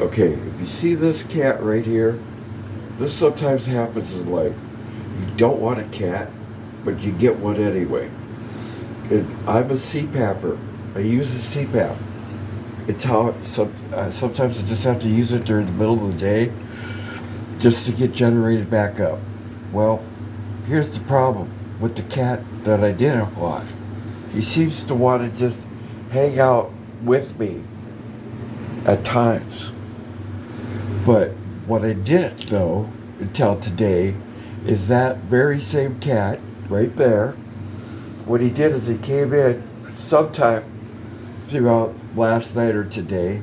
Okay, if you see this cat right here, this sometimes happens in life. You don't want a cat, but you get one anyway. And I'm a C-Papper. I use a C-Pap. It's how sometimes I just have to use it during the middle of the day just to get generated back up. Well, here's the problem with the cat that I didn't want. He seems to want to just hang out with me at times. But what I didn't know until today is that very same cat right there, what he did is he came in sometime throughout last night or today,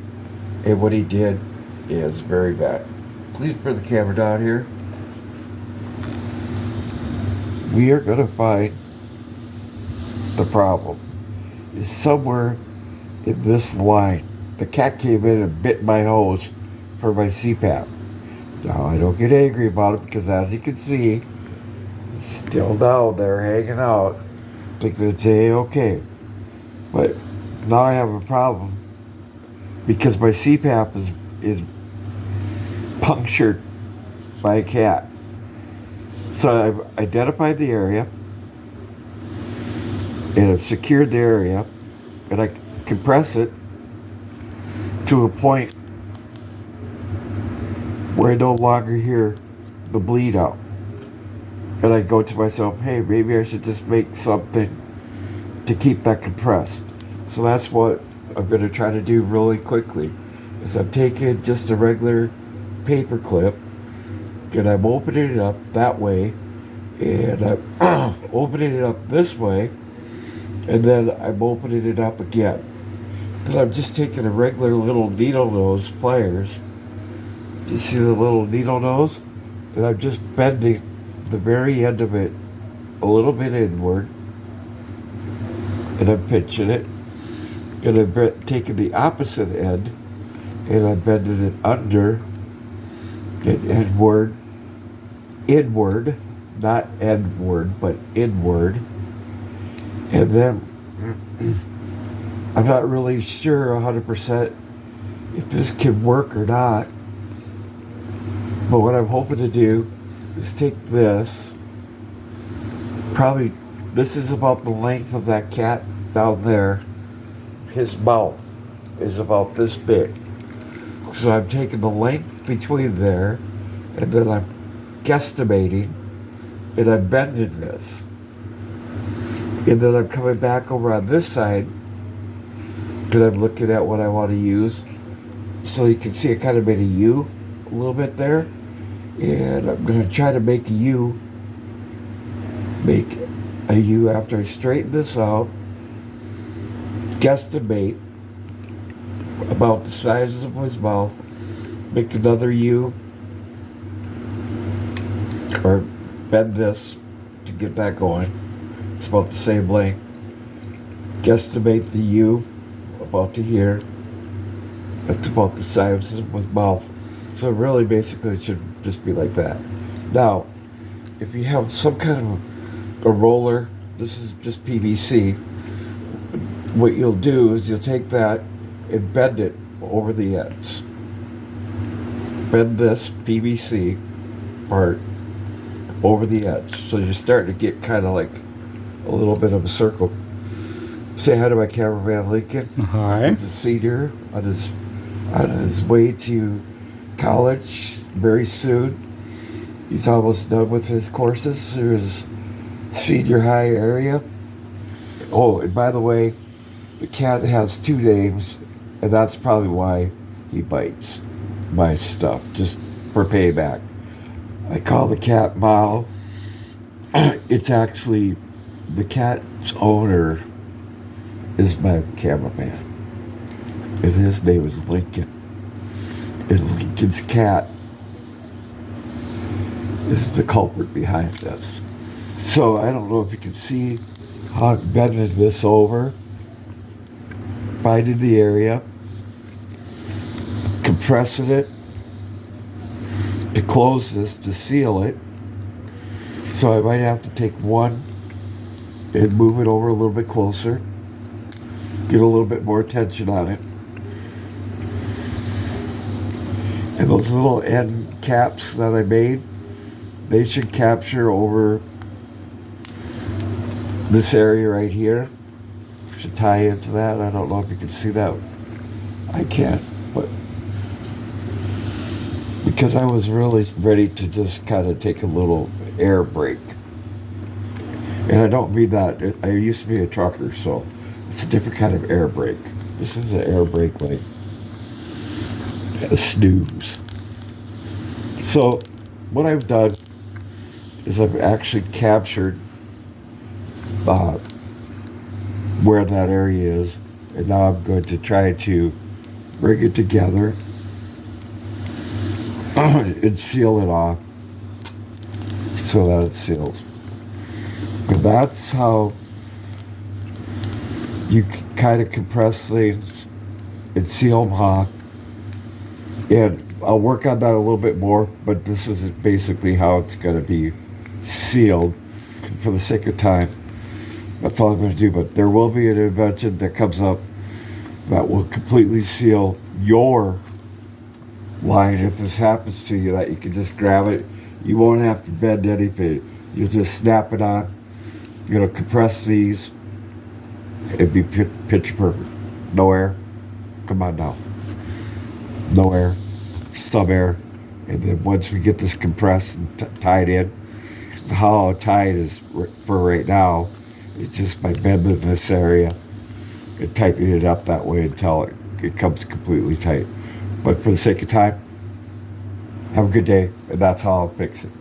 and what he did is very bad. Please bring the camera down here. We are going to find the problem is somewhere in this line. The cat came in and bit my hose for my CPAP. Now I don't get angry about it because as you can see, it's still down there hanging out. Thinking it's okay. But now I have a problem because my CPAP is punctured by a cat. So I've identified the area and I've secured the area and I compress it to a point where I no longer hear the bleed out. And I go to myself, hey, maybe I should just make something to keep that compressed. So that's what I'm going to try to do really quickly. Is I'm taking just a regular paper clip and I'm opening it up that way and I'm opening it up this way and then I'm opening it up again. And I'm just taking a regular little needle nose pliers. You see the little needle nose? And I'm just bending the very end of it a little bit inward. And I'm pinching it. And I'm taking the opposite end and I'm bending it under and inward, not endward, but inward. And then I'm not really sure 100% if this can work or not. But what I'm hoping to do is take this, probably this is about the length of that cat down there. His mouth is about this big. So I'm taking the length between there and then I'm guesstimating and I'm bending this. And then I'm coming back over on this side and I'm looking at what I want to use. So you can see I kind of made a U a little bit there. And I'm going to try to make a U after I straighten this out, guesstimate about the size of his mouth, make another U, or bend this to get that going. It's about the same length. Guesstimate the U about to here. That's about the size of his mouth. So really, basically, it should just be like that. Now, if you have some kind of a roller, this is just PVC, what you'll do is you'll take that and bend it over the ends. Bend this PVC part over the edge. So you're starting to get kind of like a little bit of a circle. Say hi to my cameraman Lincoln. Hi. He's a senior on his way to college very soon. He's almost done with his courses through his senior high area. Oh, and by the way, the cat has 2 names, and that's probably why he bites my stuff, just for payback. I call the cat Model. It's actually, the cat's owner is my cameraman, and his name is Lincoln. And Lincoln's cat is the culprit behind this. So I don't know if you can see how I'm bending this over, finding the area, compressing it to close this, to seal it. So I might have to take one and move it over a little bit closer, get a little bit more tension on it. And those little end caps that I made, they should capture over this area right here. Should tie into that. I don't know if you can see that. I can't, but because I was really ready to just kind of take a little air break. And I don't mean that. I used to be a trucker, so it's a different kind of air brake. This is an air brake like a snooze. So what I've done is I've actually captured where that area is, and now I'm going to try to bring it together and seal it off so that it seals. And that's how you kind of compress things and seal them off. And I'll work on that a little bit more, but this is basically how it's going to be sealed for the sake of time. That's all I'm going to do, but there will be an invention that comes up that will completely seal your line if this happens to you, that you can just grab it. You won't have to bend anything. You'll just snap it on. You're going to compress these. It'd be pitch perfect. No air. Come on now. No air. Some air. And then once we get this compressed and tied in, how tight is for right now, it's just by bending this area and tightening it up that way until it comes completely tight. But for the sake of time, have a good day, and that's how I'll fix it.